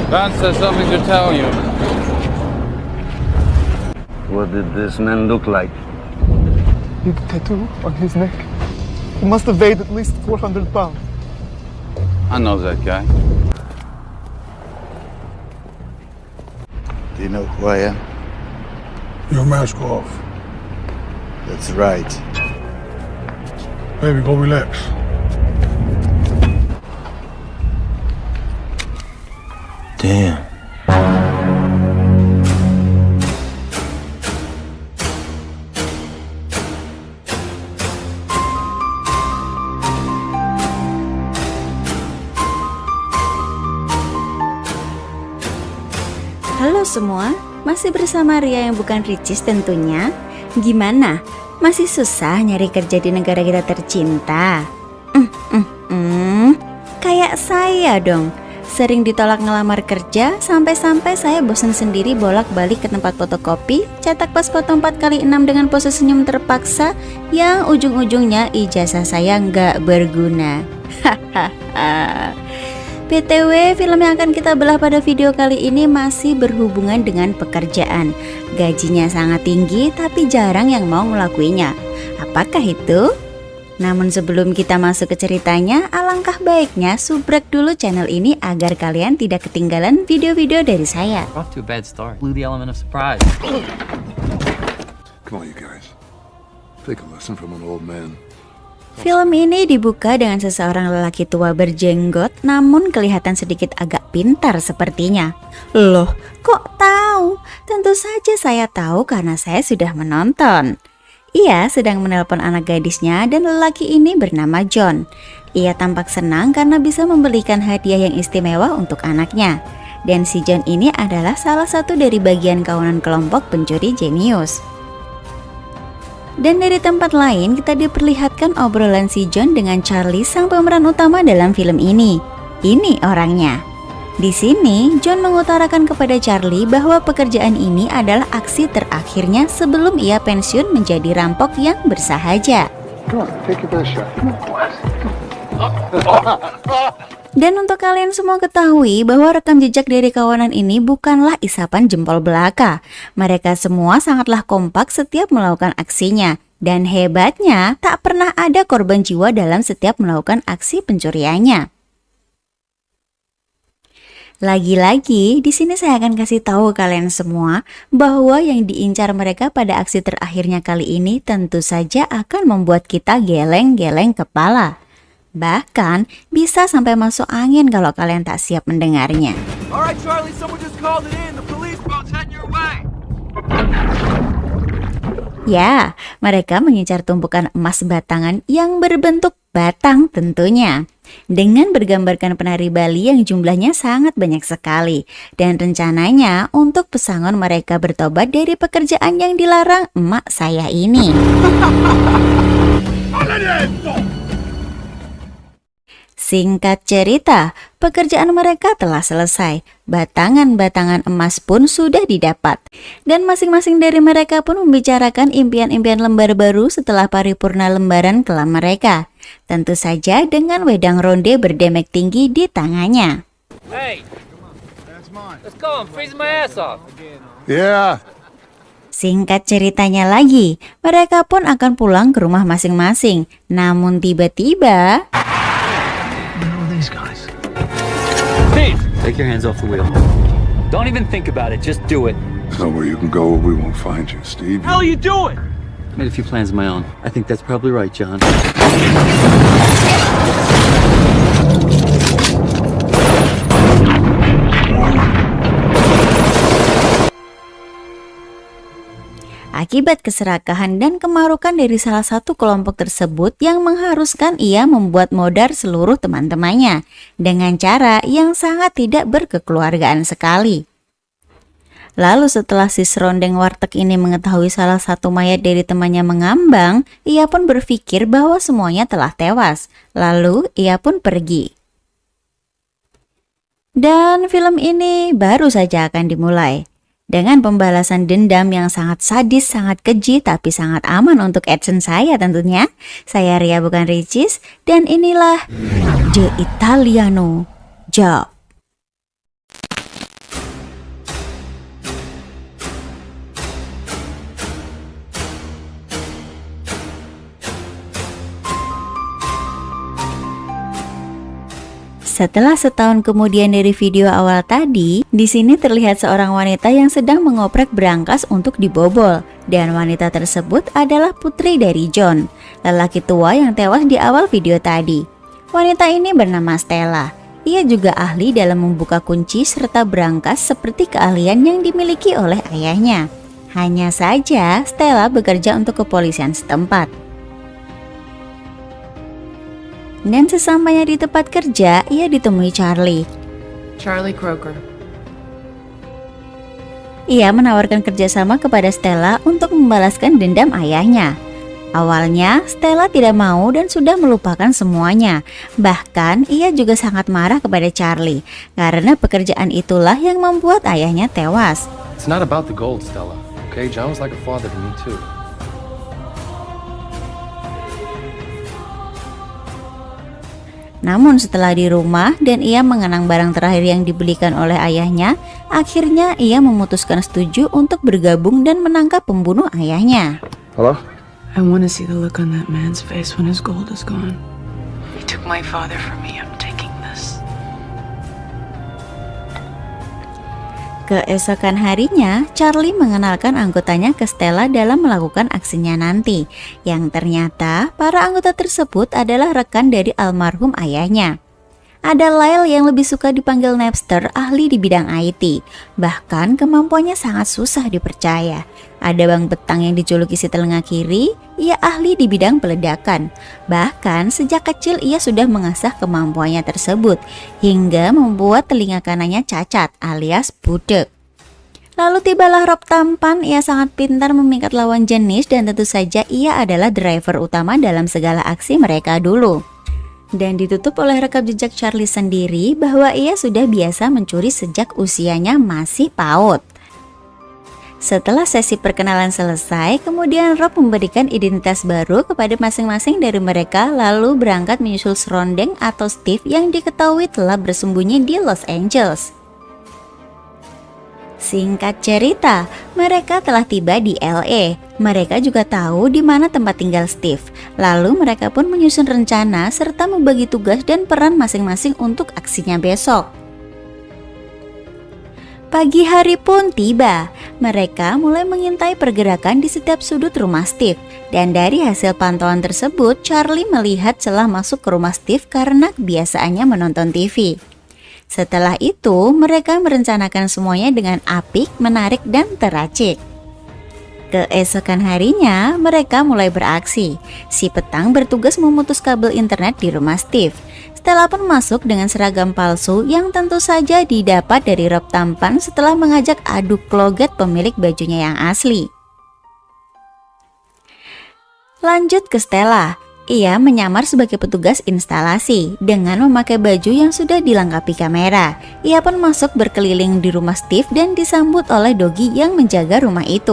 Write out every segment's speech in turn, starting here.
Vance has something to tell you. What did this man look like? Big tattoo on his neck. He must have weighed at least 400 pounds. I know that guy. Do you know who I am? Your mask off. That's right. Baby, go relax. Damn. Halo semua, masih bersama Ria yang bukan Ricis tentunya. Gimana? Masih susah nyari kerja di negara kita tercinta? Kayak saya dong. Sering ditolak ngelamar kerja, sampai-sampai saya bosan sendiri bolak-balik ke tempat fotokopi, cetak pas foto 4x6 dengan pose senyum terpaksa yang ujung-ujungnya ijazah saya nggak berguna. BTW, film yang akan kita belah pada video kali ini masih berhubungan dengan pekerjaan. Gajinya sangat tinggi tapi jarang yang mau ngelakuinya. Apakah itu? Namun sebelum kita masuk ke ceritanya, alangkah baiknya subrek dulu channel ini agar kalian tidak ketinggalan video-video dari saya. Off to a bad start. Blew the element of surprise. Come on, you guys. Take a lesson from an old man. Film ini dibuka dengan seseorang lelaki tua berjenggot namun kelihatan sedikit agak pintar sepertinya. Loh, kok tahu? Tentu saja saya tahu karena saya sudah menonton. Ia sedang menelpon anak gadisnya dan lelaki ini bernama John. Ia tampak senang karena bisa membelikan hadiah yang istimewa untuk anaknya. Dan si John ini adalah salah satu dari bagian kawanan kelompok pencuri jenius. Dan dari tempat lain kita diperlihatkan obrolan si John dengan Charlie sang pemeran utama dalam film ini. Ini orangnya. Di sini John mengutarakan kepada Charlie bahwa pekerjaan ini adalah aksi terakhirnya sebelum ia pensiun menjadi rampok yang bersahaja. Come on, take your best shot. Dan untuk kalian semua ketahui bahwa rekam jejak dari kawanan ini bukanlah isapan jempol belaka. Mereka semua sangatlah kompak setiap melakukan aksinya. Dan hebatnya tak pernah ada korban jiwa dalam setiap melakukan aksi pencuriannya. Lagi-lagi di sini saya akan kasih tahu kalian semua bahwa yang diincar mereka pada aksi terakhirnya kali ini tentu saja akan membuat kita geleng-geleng kepala. Bahkan bisa sampai masuk angin kalau kalian tak siap mendengarnya. Alright Charlie, someone just called it in. The police boat's heading your way. Ya, mereka mengincar tumpukan emas batangan yang berbentuk batang tentunya. Dengan bergambarkan penari Bali yang jumlahnya sangat banyak sekali. Dan rencananya untuk pesangon mereka bertobat dari pekerjaan yang dilarang emak saya ini. Singkat cerita, pekerjaan mereka telah selesai. Batangan-batangan emas pun sudah didapat. Dan masing-masing dari mereka pun membicarakan impian-impian lembar baru setelah paripurna lembaran kelam mereka. Tentu saja dengan wedang ronde berdemek tinggi di tangannya. Hey, let's go. I'm freezing my ass off. Yeah. Singkat ceritanya lagi, mereka pun akan pulang ke rumah masing-masing. Namun tiba-tiba... Steve, take your hands off the wheel. Don't even think about it. Just do it. There's nowhere you can go where we won't find you, Steve. How are you doing? Made a few plans of my own. I think that's probably right, John. Akibat keserakahan dan kemarukan dari salah satu kelompok tersebut yang mengharuskan ia membuat modar seluruh teman-temannya dengan cara yang sangat tidak berkekeluargaan sekali. Lalu setelah si serondeng warteg ini mengetahui salah satu mayat dari temannya mengambang, ia pun berpikir bahwa semuanya telah tewas. Lalu ia pun pergi. Dan film ini baru saja akan dimulai. Dengan pembalasan dendam yang sangat sadis, sangat keji, tapi sangat aman untuk action saya tentunya. Saya Ria bukan Ricis, dan inilah The Italiano Job. Setelah setahun kemudian dari video awal tadi, di sini terlihat seorang wanita yang sedang mengoprek berangkas untuk dibobol. Dan wanita tersebut adalah putri dari John, lelaki tua yang tewas di awal video tadi. Wanita ini bernama Stella. Ia juga ahli dalam membuka kunci serta berangkas seperti keahlian yang dimiliki oleh ayahnya. Hanya saja, Stella bekerja untuk kepolisian setempat. Dan sesampainya di tempat kerja, ia ditemui Charlie. Charlie Croker. Ia menawarkan kerjasama kepada Stella untuk membalaskan dendam ayahnya. Awalnya, Stella tidak mau dan sudah melupakan semuanya. Bahkan, ia juga sangat marah kepada Charlie, karena pekerjaan itulah yang membuat ayahnya tewas. It's not about the gold, Stella. Okay, John was like a father to me too. Namun setelah di rumah dan ia mengenang barang terakhir yang dibelikan oleh ayahnya, akhirnya ia memutuskan setuju untuk bergabung dan menangkap pembunuh ayahnya. Hello? I want to see the look on that man's face when his gold is gone. He took my father from me. I'm taking this. Keesokan harinya, Charlie mengenalkan anggotanya ke Stella dalam melakukan aksinya nanti, yang ternyata para anggota tersebut adalah rekan dari almarhum ayahnya. Ada Lyle yang lebih suka dipanggil Napster, ahli di bidang IT. Bahkan kemampuannya sangat susah dipercaya. Ada Bang Betang yang dijuluki si telinga kiri, ia ahli di bidang peledakan. Bahkan sejak kecil ia sudah mengasah kemampuannya tersebut, hingga membuat telinga kanannya cacat alias budek. Lalu tibalah Rob tampan, ia sangat pintar memikat lawan jenis dan tentu saja ia adalah driver utama dalam segala aksi mereka dulu. Dan ditutup oleh rekam jejak Charlie sendiri bahwa ia sudah biasa mencuri sejak usianya masih PAUD. Setelah sesi perkenalan selesai, kemudian Rob memberikan identitas baru kepada masing-masing dari mereka lalu berangkat menyusul serondeng atau Steve yang diketahui telah bersembunyi di Los Angeles. Singkat cerita, mereka telah tiba di LA. Mereka juga tahu di mana tempat tinggal Steve. Lalu mereka pun menyusun rencana serta membagi tugas dan peran masing-masing untuk aksinya besok. Pagi hari pun tiba. Mereka mulai mengintai pergerakan di setiap sudut rumah Steve. Dan dari hasil pantauan tersebut, Charlie melihat celah masuk ke rumah Steve karena kebiasaannya menonton TV. Setelah itu, mereka merencanakan semuanya dengan apik, menarik, dan teracik. Keesokan harinya, mereka mulai beraksi. Si petang bertugas memutus kabel internet di rumah Steve. Stella pun masuk dengan seragam palsu yang tentu saja didapat dari Rob tampan setelah mengajak adu kloget pemilik bajunya yang asli. Lanjut ke Stella. Ia menyamar sebagai petugas instalasi dengan memakai baju yang sudah dilengkapi kamera. Ia pun masuk berkeliling di rumah Steve dan disambut oleh Doggy yang menjaga rumah itu.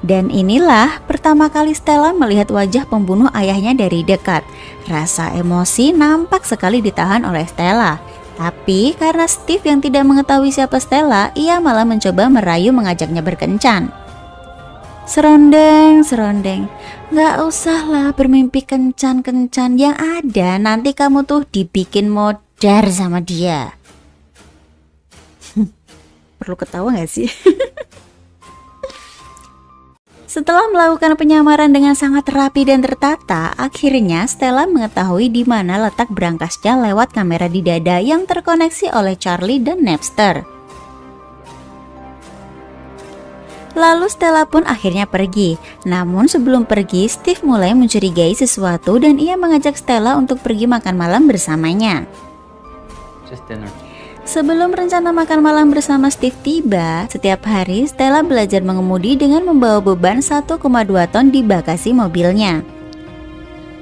Dan inilah pertama kali Stella melihat wajah pembunuh ayahnya dari dekat. Rasa emosi nampak sekali ditahan oleh Stella. Tapi karena Steve yang tidak mengetahui siapa Stella, ia malah mencoba merayu mengajaknya berkencan. Serondeng, gak usahlah bermimpi kencan-kencan, yang ada nanti kamu tuh dibikin modar sama dia. Perlu ketawa gak sih? Setelah melakukan penyamaran dengan sangat rapi dan tertata, akhirnya Stella mengetahui di mana letak berangkasnya lewat kamera di dada yang terkoneksi oleh Charlie dan Napster. Lalu Stella pun akhirnya pergi. Namun sebelum pergi, Steve mulai mencurigai sesuatu dan ia mengajak Stella untuk pergi makan malam bersamanya. Just dinner. Sebelum rencana makan malam bersama Steve tiba, setiap hari Stella belajar mengemudi dengan membawa beban 1,2 ton di bagasi mobilnya.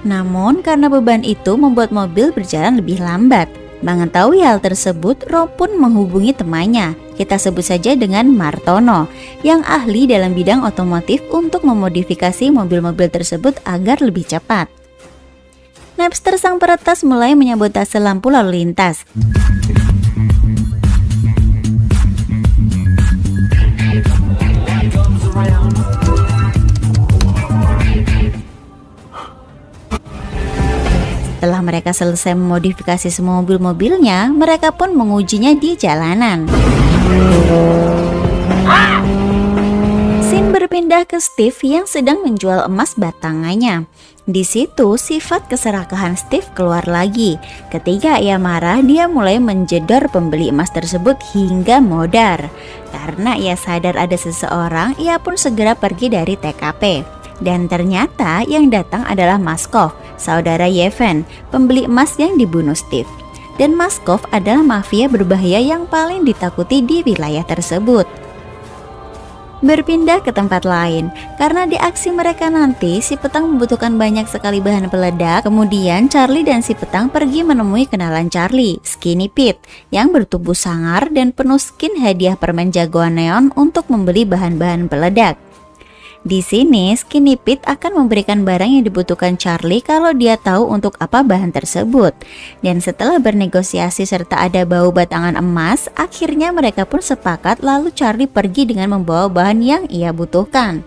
Namun karena beban itu membuat mobil berjalan lebih lambat. Mengetahui hal tersebut, Rob pun menghubungi temannya, kita sebut saja dengan Martono, yang ahli dalam bidang otomotif untuk memodifikasi mobil-mobil tersebut agar lebih cepat. Napster sang peretas mulai menyabotase lampu lalu lintas. Setelah mereka selesai memodifikasi semua mobil-mobilnya, mereka pun mengujinya di jalanan. Scene berpindah ke Steve yang sedang menjual emas batangannya. Di situ sifat keserakahan Steve keluar lagi. Ketika ia marah, dia mulai menjedor pembeli emas tersebut hingga modar. Karena ia sadar ada seseorang, ia pun segera pergi dari TKP. Dan ternyata yang datang adalah Maskov, saudara Yevhen, pembeli emas yang dibunuh Steve. Dan Maskov adalah mafia berbahaya yang paling ditakuti di wilayah tersebut. Berpindah ke tempat lain, karena di aksi mereka nanti si petang membutuhkan banyak sekali bahan peledak. Kemudian Charlie dan si petang pergi menemui kenalan Charlie, Skinny Pete, yang bertubuh sangar dan penuh skin hadiah permen jagoan neon untuk membeli bahan-bahan peledak. Di sini Skinny Pete akan memberikan barang yang dibutuhkan Charlie kalau dia tahu untuk apa bahan tersebut. Dan setelah bernegosiasi serta ada bau batangan emas, akhirnya mereka pun sepakat lalu Charlie pergi dengan membawa bahan yang ia butuhkan.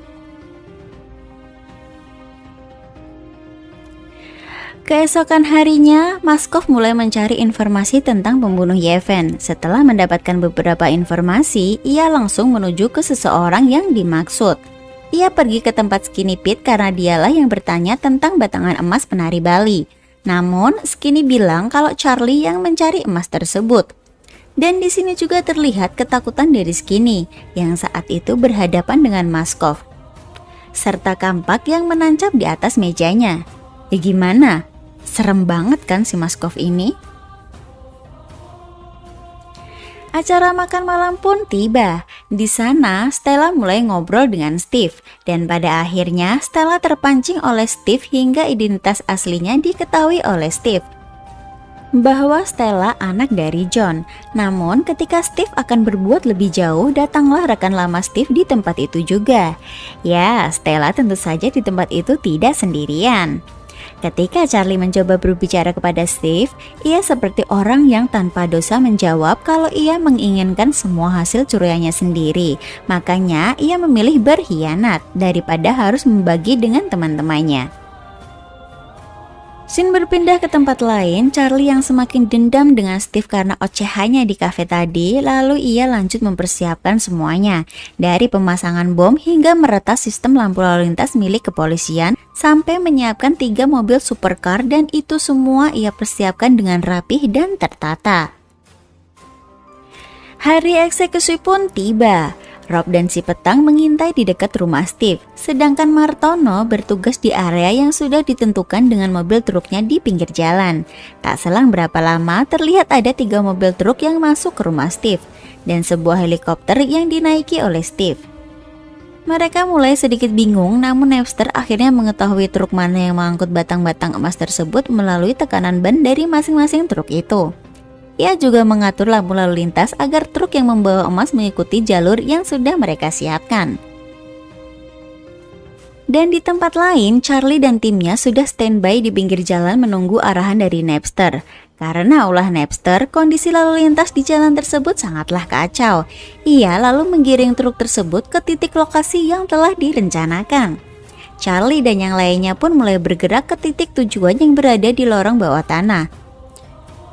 Keesokan harinya, Maskov mulai mencari informasi tentang pembunuh Yevhen. Setelah mendapatkan beberapa informasi, ia langsung menuju ke seseorang yang dimaksud. Ia pergi ke tempat Skinny Pete karena dialah yang bertanya tentang batangan emas penari Bali. Namun, Skinny bilang kalau Charlie yang mencari emas tersebut. Dan di sini juga terlihat ketakutan dari Skinny yang saat itu berhadapan dengan Maskov, serta kampak yang menancap di atas mejanya. Ya gimana? Serem banget kan si Maskov ini? Acara makan malam pun tiba. Di sana, Stella mulai ngobrol dengan Steve. Dan pada akhirnya, Stella terpancing oleh Steve hingga identitas aslinya diketahui oleh Steve. Bahwa Stella anak dari John. Namun, ketika Steve akan berbuat lebih jauh, datanglah rekan lama Steve di tempat itu juga. Ya, Stella tentu saja di tempat itu tidak sendirian. Ketika Charlie mencoba berbicara kepada Steve, ia seperti orang yang tanpa dosa menjawab kalau ia menginginkan semua hasil curiannya sendiri. Makanya ia memilih berkhianat daripada harus membagi dengan teman-temannya. Scene berpindah ke tempat lain, Charlie yang semakin dendam dengan Steve karena ocehannya di kafe tadi, lalu ia lanjut mempersiapkan semuanya. Dari pemasangan bom hingga meretas sistem lampu lalu lintas milik kepolisian, sampai menyiapkan 3 mobil supercar dan itu semua ia persiapkan dengan rapih dan tertata. Hari eksekusi pun tiba. Rob dan si petang mengintai di dekat rumah Steve, sedangkan Martono bertugas di area yang sudah ditentukan dengan mobil truknya di pinggir jalan. Tak selang berapa lama terlihat ada 3 mobil truk yang masuk ke rumah Steve dan sebuah helikopter yang dinaiki oleh Steve. Mereka mulai sedikit bingung, namun Napster akhirnya mengetahui truk mana yang mengangkut batang-batang emas tersebut melalui tekanan ban dari masing-masing truk itu. Ia juga mengatur lampu lalu lintas agar truk yang membawa emas mengikuti jalur yang sudah mereka siapkan. Dan di tempat lain, Charlie dan timnya sudah standby di pinggir jalan menunggu arahan dari Napster. Karena ulah Napster, kondisi lalu lintas di jalan tersebut sangatlah kacau. Ia lalu menggiring truk tersebut ke titik lokasi yang telah direncanakan. Charlie dan yang lainnya pun mulai bergerak ke titik tujuan yang berada di lorong bawah tanah.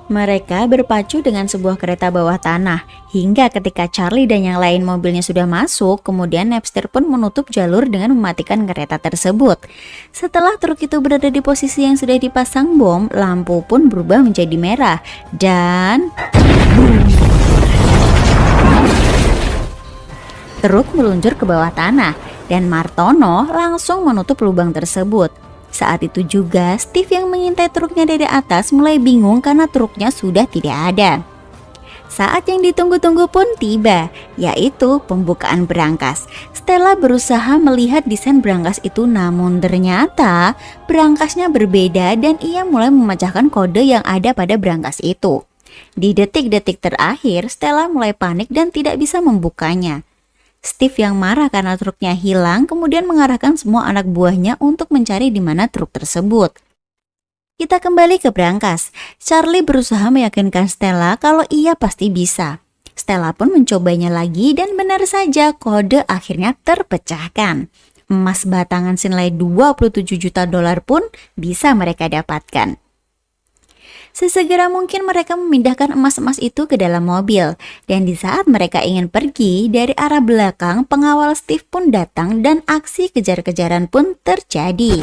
Mereka berpacu dengan sebuah kereta bawah tanah, hingga ketika Charlie dan yang lain mobilnya sudah masuk, kemudian Napster pun menutup jalur dengan mematikan kereta tersebut. Setelah truk itu berada di posisi yang sudah dipasang bom, lampu pun berubah menjadi merah, dan truk meluncur ke bawah tanah, dan Martono langsung menutup lubang tersebut. Saat itu juga Steve yang mengintai truknya dari atas mulai bingung karena truknya sudah tidak ada. Saat yang ditunggu-tunggu pun tiba, yaitu pembukaan berangkas. Stella berusaha melihat desain berangkas itu, namun ternyata berangkasnya berbeda dan ia mulai memecahkan kode yang ada pada berangkas itu. Di detik-detik terakhir, Stella mulai panik dan tidak bisa membukanya. Steve yang marah karena truknya hilang kemudian mengarahkan semua anak buahnya untuk mencari di mana truk tersebut. Kita kembali ke berangkas. Charlie berusaha meyakinkan Stella kalau ia pasti bisa. Stella pun mencobanya lagi dan benar saja kode akhirnya terpecahkan. Emas batangan senilai $27 juta pun bisa mereka dapatkan. Sesegera mungkin mereka memindahkan emas-emas itu ke dalam mobil. Dan di saat mereka ingin pergi, dari arah belakang pengawal Steve pun datang dan aksi kejar-kejaran pun terjadi.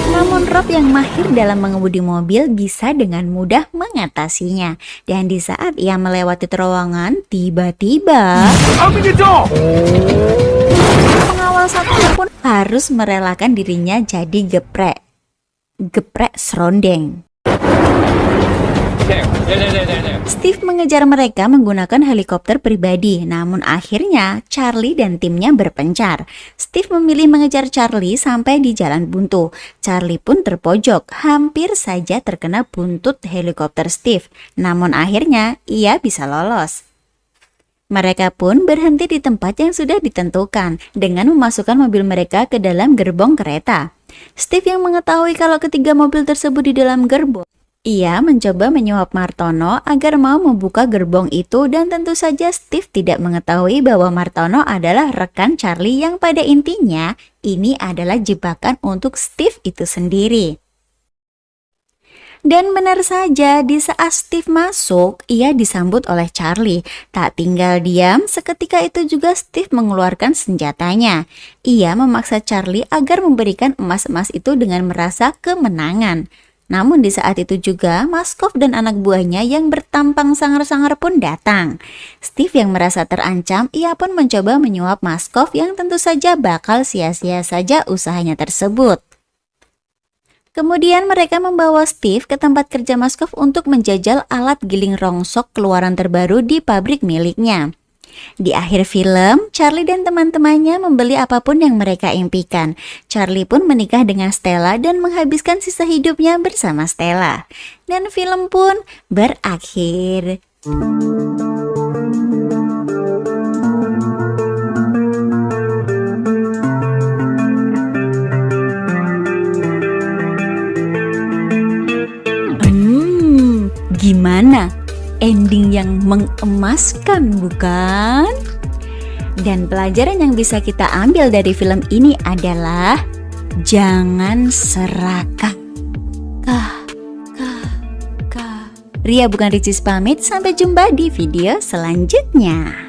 Namun Rob yang mahir dalam mengemudi mobil bisa dengan mudah mengatasinya. Dan di saat ia melewati terowongan, tiba-tiba pengawal satunya pun harus merelakan dirinya jadi geprek serondeng. Steve mengejar mereka menggunakan helikopter pribadi, namun akhirnya Charlie dan timnya berpencar. Steve memilih mengejar Charlie sampai di jalan buntu. Charlie pun terpojok, hampir saja terkena buntut helikopter Steve. Namun akhirnya ia bisa lolos. Mereka pun berhenti di tempat yang sudah ditentukan dengan memasukkan mobil mereka ke dalam gerbong kereta. Steve yang mengetahui kalau ketiga mobil tersebut di dalam gerbong, ia mencoba menyuap Martono agar mau membuka gerbong itu, dan tentu saja Steve tidak mengetahui bahwa Martono adalah rekan Charlie yang pada intinya ini adalah jebakan untuk Steve itu sendiri. Dan benar saja, di saat Steve masuk, ia disambut oleh Charlie. Tak tinggal diam, seketika itu juga Steve mengeluarkan senjatanya. Ia memaksa Charlie agar memberikan emas-emas itu dengan merasa kemenangan. Namun di saat itu juga, Maskov dan anak buahnya yang bertampang sangar-sangar pun datang. Steve yang merasa terancam, ia pun mencoba menyuap Maskov yang tentu saja bakal sia-sia saja usahanya tersebut. Kemudian mereka membawa Steve ke tempat kerja Maskov untuk menjajal alat giling rongsok keluaran terbaru di pabrik miliknya. Di akhir film, Charlie dan teman-temannya membeli apapun yang mereka impikan. Charlie pun menikah dengan Stella dan menghabiskan sisa hidupnya bersama Stella. Dan film pun berakhir. Gimana? Ending yang mengemaskan, bukan? Dan pelajaran yang bisa kita ambil dari film ini adalah jangan serakah. Ria bukan Ricis pamit, sampai jumpa di video selanjutnya.